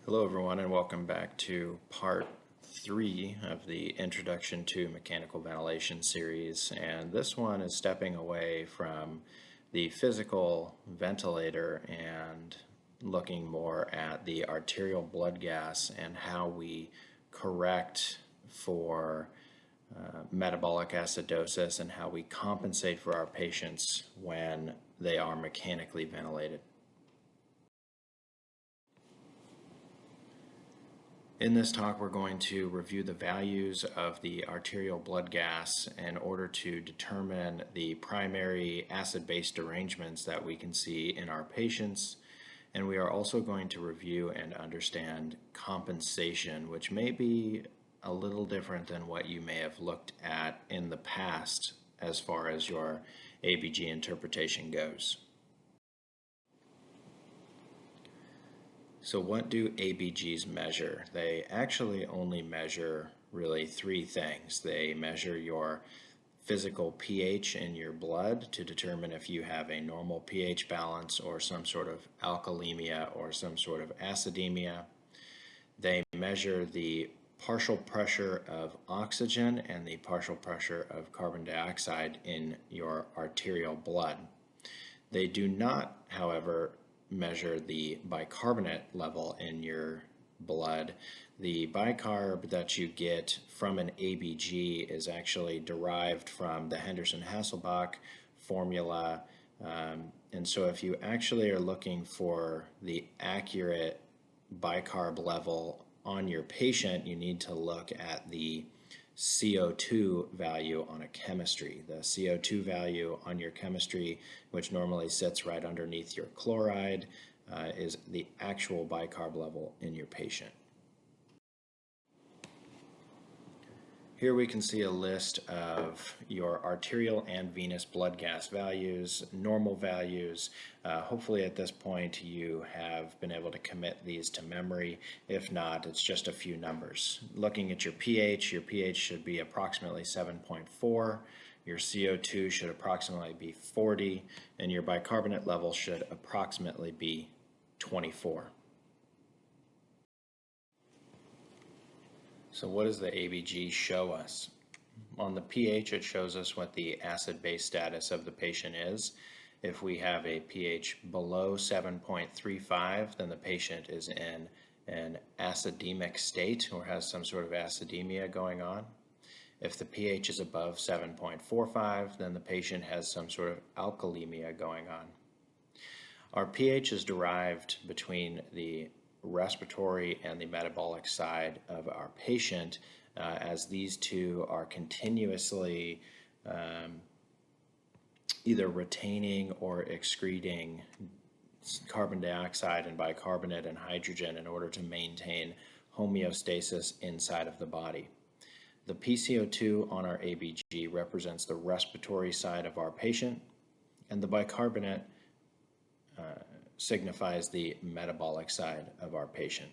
Hello everyone and welcome back to part 3 of the Introduction to Mechanical Ventilation series, and this one is stepping away from the physical ventilator and looking more at the arterial blood gas and how we correct for metabolic acidosis and how we compensate for our patients when they are mechanically ventilated. In this talk, we're going to review the values of the arterial blood gas in order to determine the primary acid-base derangements that we can see in our patients. And we are also going to review and understand compensation, which may be a little different than what you may have looked at in the past as far as your ABG interpretation goes. So what do ABGs measure? They actually only measure really 3 things. They measure your physical pH in your blood to determine if you have a normal pH balance or some sort of alkalemia or some sort of acidemia. They measure the partial pressure of oxygen and the partial pressure of carbon dioxide in your arterial blood. They do not, however, measure the bicarbonate level in your blood. The bicarb that you get from an ABG is actually derived from the Henderson-Hasselbalch formula, and so if you actually are looking for the accurate bicarb level on your patient, you need to look at the CO2 value on a chemistry. The CO2 value on your chemistry, which normally sits right underneath your chloride, is the actual bicarb level in your patient. Here we can see a list of your arterial and venous blood gas values, normal values. Hopefully at this point you have been able to commit these to memory. If not, it's just a few numbers. Looking at your pH should be approximately 7.4. Your CO2 should approximately be 40, and your bicarbonate level should approximately be 24. So what does the ABG show us? On the pH, it shows us what the acid-base status of the patient is. If we have a pH below 7.35, then the patient is in an acidemic state or has some sort of acidemia going on. If the pH is above 7.45, then the patient has some sort of alkalemia going on. Our pH is derived between the respiratory and the metabolic side of our patient, as these two are continuously either retaining or excreting carbon dioxide and bicarbonate and hydrogen in order to maintain homeostasis inside of the body. The PCO2 on our ABG represents the respiratory side of our patient, and the bicarbonate signifies the metabolic side of our patient.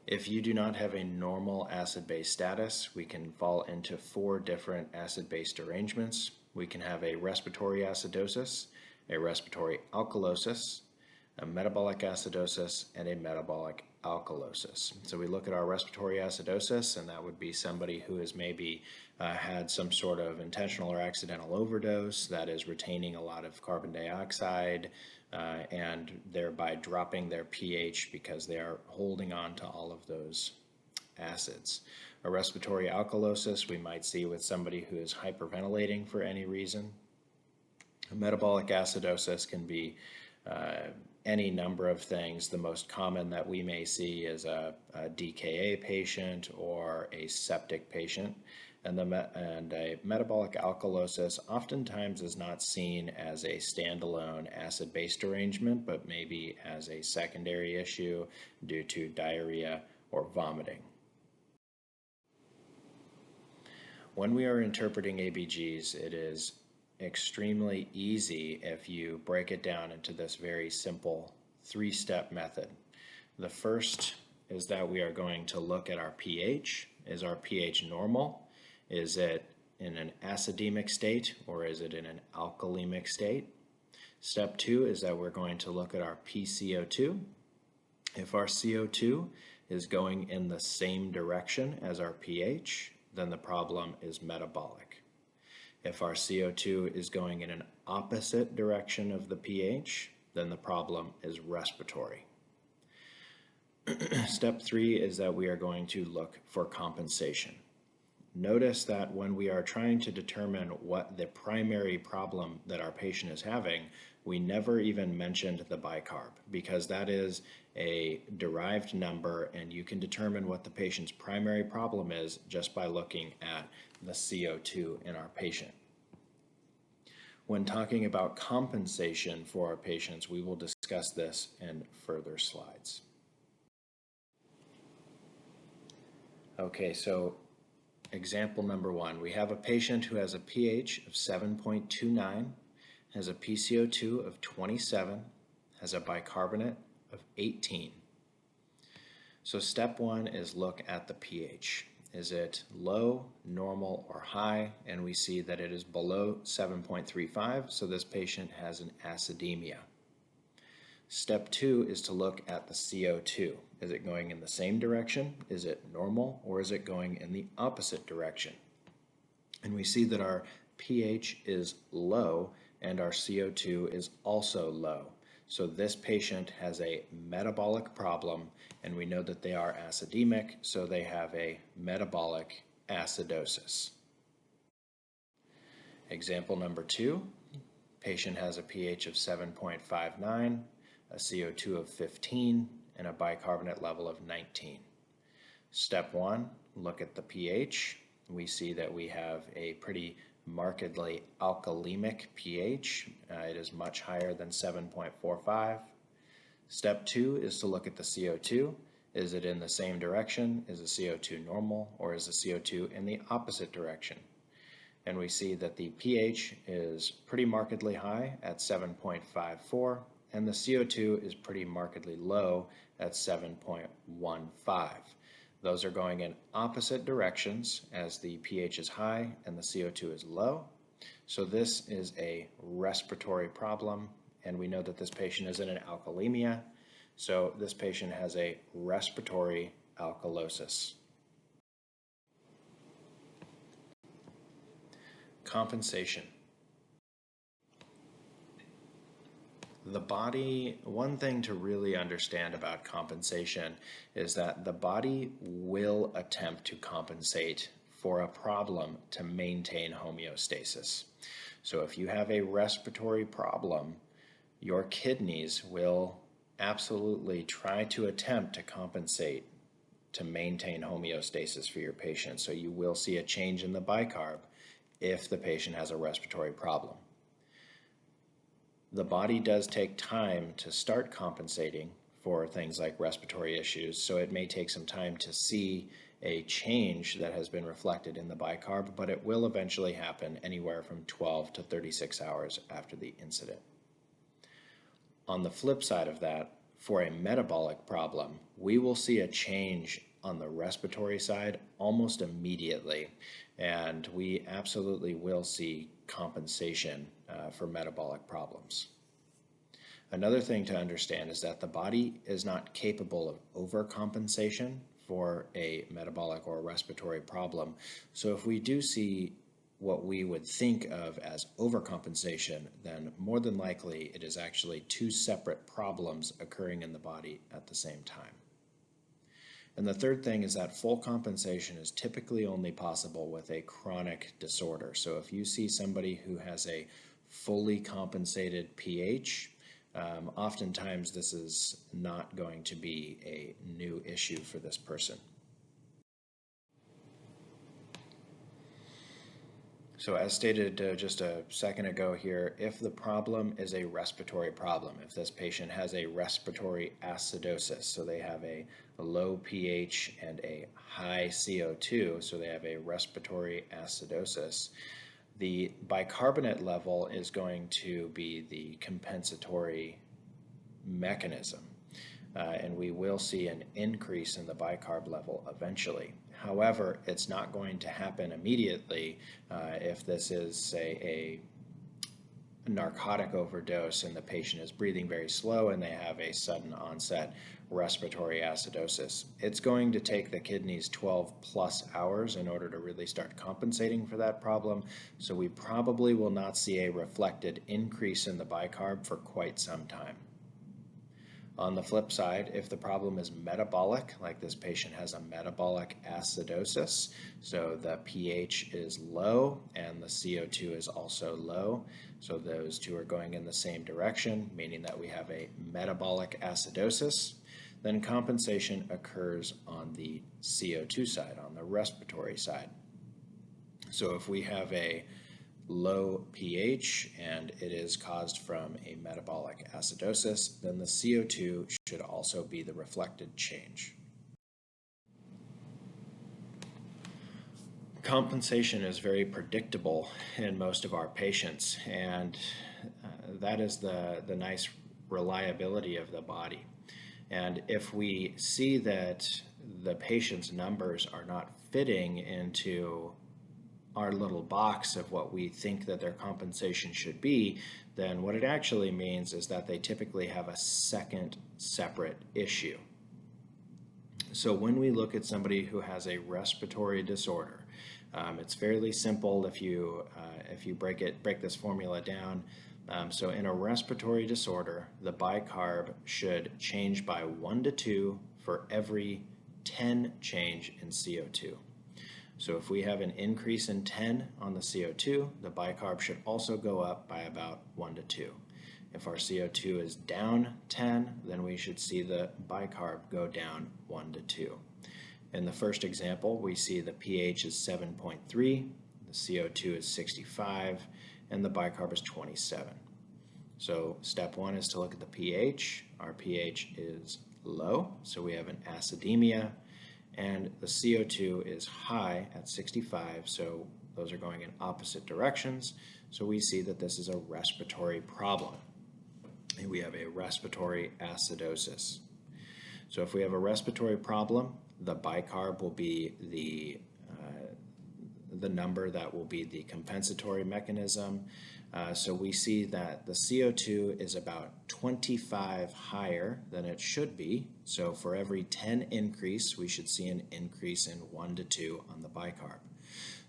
If you do not have a normal acid-base status, we can fall into 4 different acid-base derangements. We can have a respiratory acidosis, a respiratory alkalosis, a metabolic acidosis, and a metabolic alkalosis. So we look at our respiratory acidosis, and that would be somebody who has maybe had some sort of intentional or accidental overdose that is retaining a lot of carbon dioxide and thereby dropping their pH because they are holding on to all of those acids. A respiratory alkalosis we might see with somebody who is hyperventilating for any reason. A metabolic acidosis can be any number of things. The most common that we may see is a DKA patient or a septic patient. And a metabolic alkalosis oftentimes is not seen as a standalone acid-base derangement, but maybe as a secondary issue due to diarrhea or vomiting. When we are interpreting ABGs, it is extremely easy if you break it down into this very simple 3-step method. The first is that we are going to look at our pH. Is our pH normal? Is it in an acidemic state or is it in an alkalemic state? Step 2 is that we're going to look at our PCO2. If our CO2 is going in the same direction as our pH, then the problem is metabolic. If our CO2 is going in an opposite direction of the pH, then the problem is respiratory. Step 3 is that we are going to look for compensation. Notice that when we are trying to determine what the primary problem that our patient is having, we never even mentioned the bicarb, because that is a derived number and you can determine what the patient's primary problem is just by looking at the CO2 in our patient. When talking about compensation for our patients, we will discuss this in further slides. Okay, so example number 1, we have a patient who has a pH of 7.29, has a PCO2 of 27, has a bicarbonate of 18. So step 1 is look at the pH. Is it low, normal, or high? And we see that it is below 7.35, so this patient has an acidemia. Step 2 is to look at the CO2. Is it going in the same direction? Is it normal, or is it going in the opposite direction? And we see that our pH is low and our CO2 is also low. So this patient has a metabolic problem, and we know that they are acidemic, so they have a metabolic acidosis. Example number 2, patient has a pH of 7.59, a CO2 of 15, and a bicarbonate level of 19. Step 1, look at the pH. We see that we have a pretty markedly alkalemic pH. It is much higher than 7.45. Step 2 is to look at the CO2. Is it in the same direction? Is the CO2 normal, or is the CO2 in the opposite direction? And we see that the pH is pretty markedly high at 7.54, and the CO2 is pretty markedly low at 7.15. Those are going in opposite directions as the pH is high and the CO2 is low. So this is a respiratory problem, and we know that this patient is in an alkalemia. So this patient has a respiratory alkalosis. Compensation. The body, one thing to really understand about compensation is that the body will attempt to compensate for a problem to maintain homeostasis. So if you have a respiratory problem, your kidneys will absolutely try to attempt to compensate to maintain homeostasis for your patient. So you will see a change in the bicarb if the patient has a respiratory problem. The body does take time to start compensating for things like respiratory issues, so it may take some time to see a change that has been reflected in the bicarb, but it will eventually happen anywhere from 12 to 36 hours after the incident. On the flip side of that, for a metabolic problem, we will see a change on the respiratory side almost immediately, and we absolutely will see compensation for metabolic problems. Another thing to understand is that the body is not capable of overcompensation for a metabolic or respiratory problem. So if we do see what we would think of as overcompensation, then more than likely it is actually two separate problems occurring in the body at the same time. And the third thing is that full compensation is typically only possible with a chronic disorder. So if you see somebody who has a fully compensated pH, oftentimes this is not going to be a new issue for this person. So as stated just a second ago here, if the problem is a respiratory problem, if this patient has a respiratory acidosis, so they have a low pH and a high CO2, so they have a respiratory acidosis, the bicarbonate level is going to be the compensatory mechanism. And we will see an increase in the bicarb level eventually. However, it's not going to happen immediately if this is, say, a narcotic overdose and the patient is breathing very slow and they have a sudden onset respiratory acidosis. It's going to take the kidneys 12 plus hours in order to really start compensating for that problem, so we probably will not see a reflected increase in the bicarb for quite some time. On the flip side, if the problem is metabolic, like this patient has a metabolic acidosis, so the pH is low and the CO2 is also low, so those two are going in the same direction, meaning that we have a metabolic acidosis, then compensation occurs on the CO2 side, on the respiratory side. So if we have a low pH and it is caused from a metabolic acidosis, then the CO2 should also be the reflected change. Compensation is very predictable in most of our patients, and that is the nice reliability of the body. And if we see that the patient's numbers are not fitting into our little box of what we think that their compensation should be, then what it actually means is that they typically have a second separate issue. So when we look at somebody who has a respiratory disorder, it's fairly simple if you break this formula down. So in a respiratory disorder, the bicarb should change by 1 to 2 for every 10 change in CO2. So if we have an increase in 10 on the CO2, the bicarb should also go up by about 1 to 2. If our CO2 is down 10, then we should see the bicarb go down 1 to 2. In the first example, we see the pH is 7.3, the CO2 is 65, and the bicarb is 27. So step 1 is to look at the pH. Our pH is low, so we have an acidemia, and the CO2 is high at 65, so those are going in opposite directions. So we see that this is a respiratory problem. And we have a respiratory acidosis. So if we have a respiratory problem, the bicarb will be the number that will be the compensatory mechanism. So we see that the CO2 is about 25 higher than it should be. So for every 10 increase, we should see an increase in 1 to 2 on the bicarb.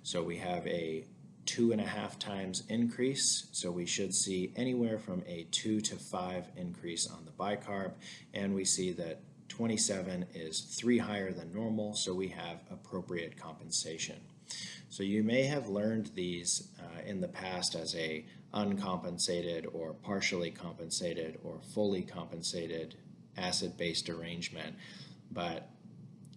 So we have a 2.5 times increase, so we should see anywhere from a 2 to 5 increase on the bicarb, and we see that 27 is 3 higher than normal, so we have appropriate compensation. So you may have learned these in the past as a uncompensated or partially compensated or fully compensated acid-based arrangement, but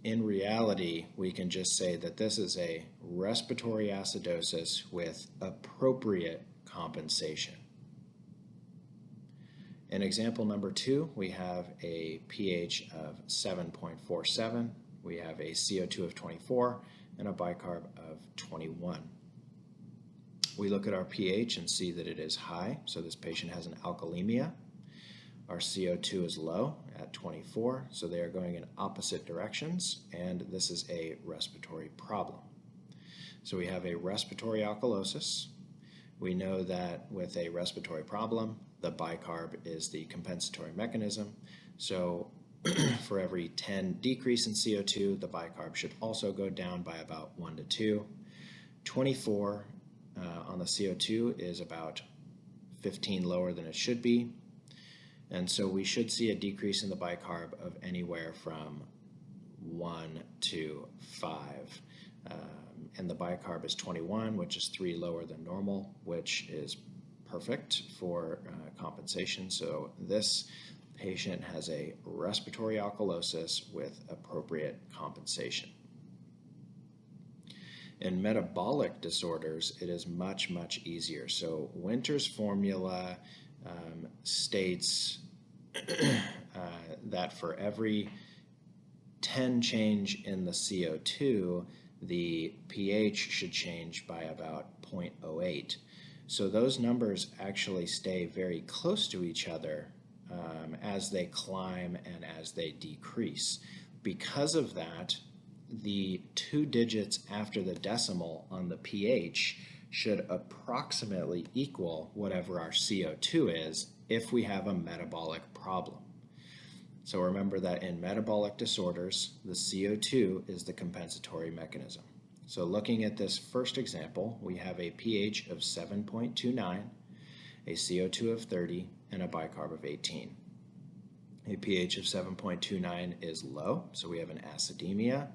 in reality, we can just say that this is a respiratory acidosis with appropriate compensation. In example number 2, we have a pH of 7.47, we have a CO2 of 24, and a bicarb of 21. We look at our pH and see that it is high, so this patient has an alkalemia. Our CO2 is low at 24, so they are going in opposite directions, and this is a respiratory problem. So we have a respiratory alkalosis. We know that with a respiratory problem, the bicarb is the compensatory mechanism. So for every 10 decrease in CO2, the bicarb should also go down by about 1 to 2. 24 on the CO2 is about 15 lower than it should be. And so we should see a decrease in the bicarb of anywhere from 1 to 5. And the bicarb is 21, which is 3 lower than normal, which is perfect for compensation. So this patient has a respiratory alkalosis with appropriate compensation. In metabolic disorders, it is much, much easier. So Winter's formula states that for every 10 change in the CO2, the pH should change by about 0.08. So those numbers actually stay very close to each other as they climb and as they decrease. Because of that, the 2 digits after the decimal on the pH should approximately equal whatever our CO2 is if we have a metabolic problem. So remember that in metabolic disorders, the CO2 is the compensatory mechanism. So looking at this first example, we have a pH of 7.29, a CO2 of 30, and a bicarb of 18. A pH of 7.29 is low, so we have an acidemia.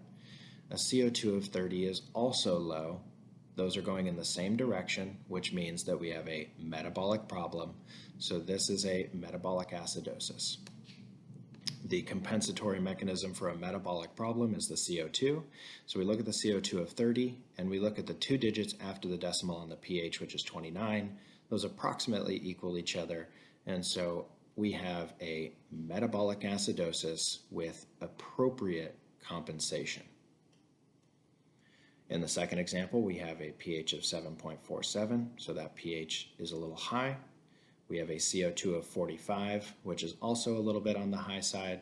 A CO2 of 30 is also low. Those are going in the same direction, which means that we have a metabolic problem. So this is a metabolic acidosis. The compensatory mechanism for a metabolic problem is the CO2. So we look at the CO2 of 30, and we look at the two digits after the decimal on the pH, which is 29. Those approximately equal each other, and so we have a metabolic acidosis with appropriate compensation. In the second example, we have a pH of 7.47, so that pH is a little high. We have a CO2 of 45, which is also a little bit on the high side.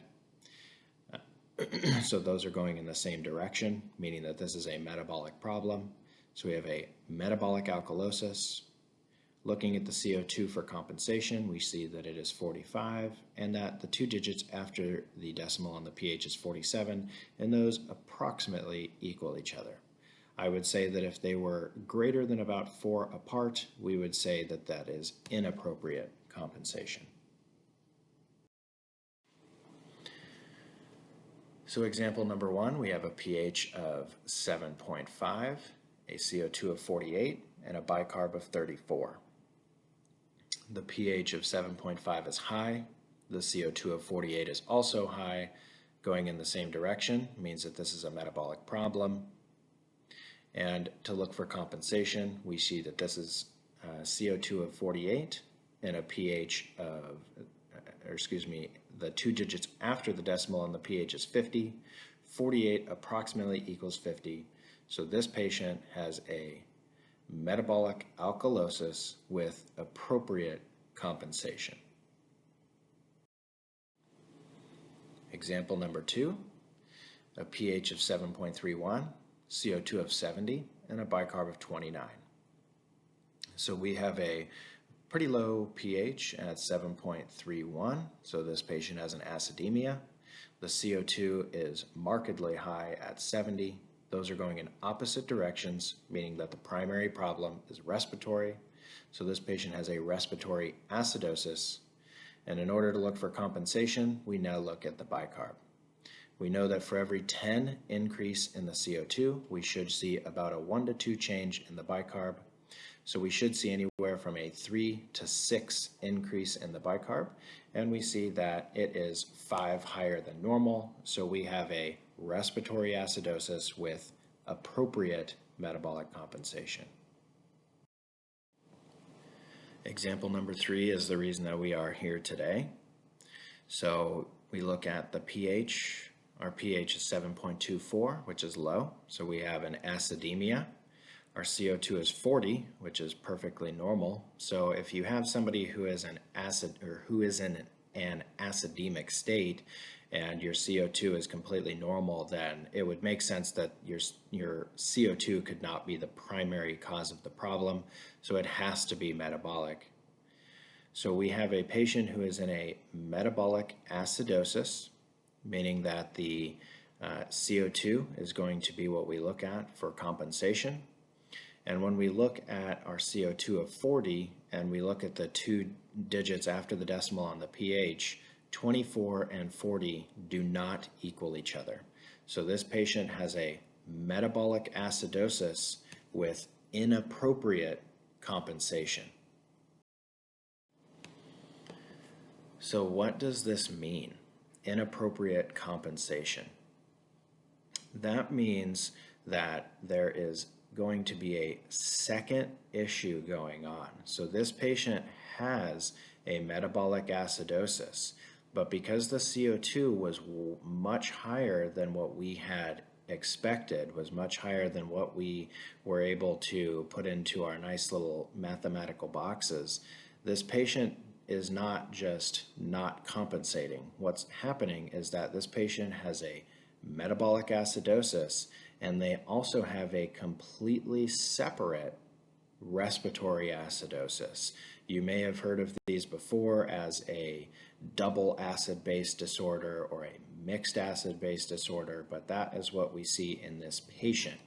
So those are going in the same direction, meaning that this is a metabolic problem. So we have a metabolic alkalosis. Looking at the CO2 for compensation, we see that it is 45 and that the two digits after the decimal on the pH is 47, and those approximately equal each other. I would say that if they were greater than about 4 apart, we would say that that is inappropriate compensation. So example number 1, we have a pH of 7.5, a CO2 of 48, and a bicarb of 34. The pH of 7.5 is high. The CO2 of 48 is also high. Going in the same direction means that this is a metabolic problem. And to look for compensation, we see that this is CO2 of 48 and a pH of, the two digits after the decimal on the pH is 50. 48 approximately equals 50. So this patient has a metabolic alkalosis with appropriate compensation. Example number 2, a pH of 7.31, CO2 of 70, and a bicarb of 29. So we have a pretty low pH at 7.31, so this patient has an acidemia. The CO2 is markedly high at 70. Those are going in opposite directions, meaning that the primary problem is respiratory. So this patient has a respiratory acidosis. And in order to look for compensation, we now look at the bicarb. We know that for every 10 increase in the CO2, we should see about a 1 to 2 change in the bicarb. So we should see anywhere from a 3 to 6 increase in the bicarb. And we see that it is 5 higher than normal. So we have a respiratory acidosis with appropriate metabolic compensation. Example number 3 is the reason that we are here today. So we look at the pH. Our pH is 7.24, which is low. So we have an acidemia. Our CO2 is 40, which is perfectly normal. So if you have somebody who is in an acidemic state and your CO2 is completely normal, then it would make sense that your CO2 could not be the primary cause of the problem, so it has to be metabolic. So we have a patient who is in a metabolic acidosis, meaning that the CO2 is going to be what we look at for compensation. And when we look at our CO2 of 40 and we look at the two digits after the decimal on the pH, 24 and 40 do not equal each other. So this patient has a metabolic acidosis with inappropriate compensation. So what does this mean? Inappropriate compensation. That means that there is going to be a second issue going on. So this patient has a metabolic acidosis, but because the CO2 was much higher than what we had expected, was much higher than what we were able to put into our nice little mathematical boxes, this patient is not just not compensating. What's happening is that this patient has a metabolic acidosis, and they also have a completely separate respiratory acidosis. You may have heard of these before as a double acid-base disorder or a mixed acid-base disorder, but that is what we see in this patient.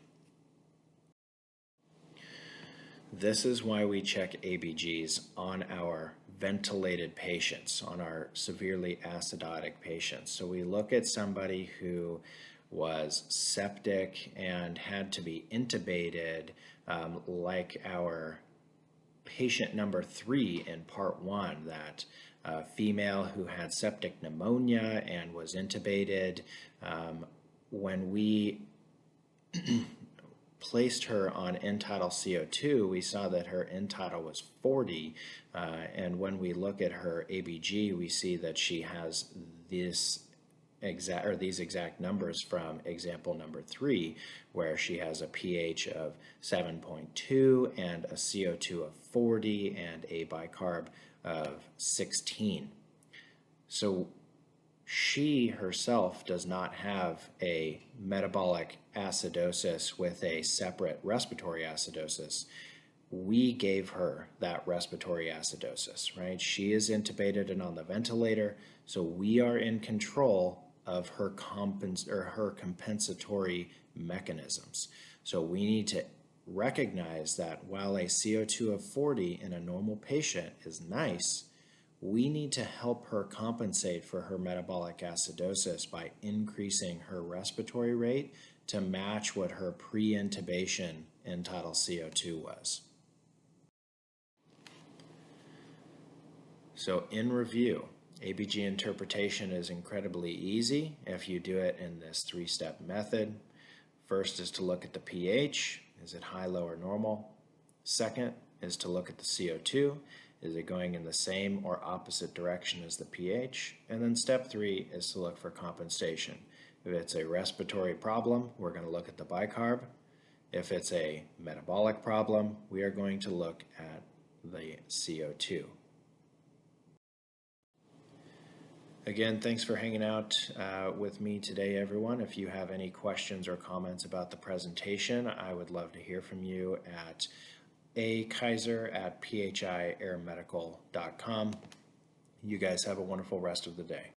This is why we check ABGs on our ventilated patients, on our severely acidotic patients. So we look at somebody who was septic and had to be intubated, like our patient number 3 in part 1, that female who had septic pneumonia and was intubated. When we placed her on end-tidal CO2, we saw that her end-tidal was 40, and when we look at her ABG, we see that she has these exact numbers from example number 3, where she has a pH of 7.2 and a CO2 of 40 and a bicarb of 16. So she herself does not have a metabolic acidosis with a separate respiratory acidosis. We gave her that respiratory acidosis, right? She is intubated and on the ventilator, so we are in control of her compensatory mechanisms. So we need to recognize that while a CO2 of 40 in a normal patient is nice, we need to help her compensate for her metabolic acidosis by increasing her respiratory rate to match what her pre-intubation end-tidal CO2 was. So in review, ABG interpretation is incredibly easy if you do it in this 3-step method. First is to look at the pH. Is it high, low, or normal? Second is to look at the CO2. Is it going in the same or opposite direction as the pH? And then step 3 is to look for compensation. If it's a respiratory problem, we're going to look at the bicarb. If it's a metabolic problem, we are going to look at the CO2. Again, thanks for hanging out with me today, everyone. If you have any questions or comments about the presentation, I would love to hear from you at akaiser@phiairmedical.com. You guys have a wonderful rest of the day.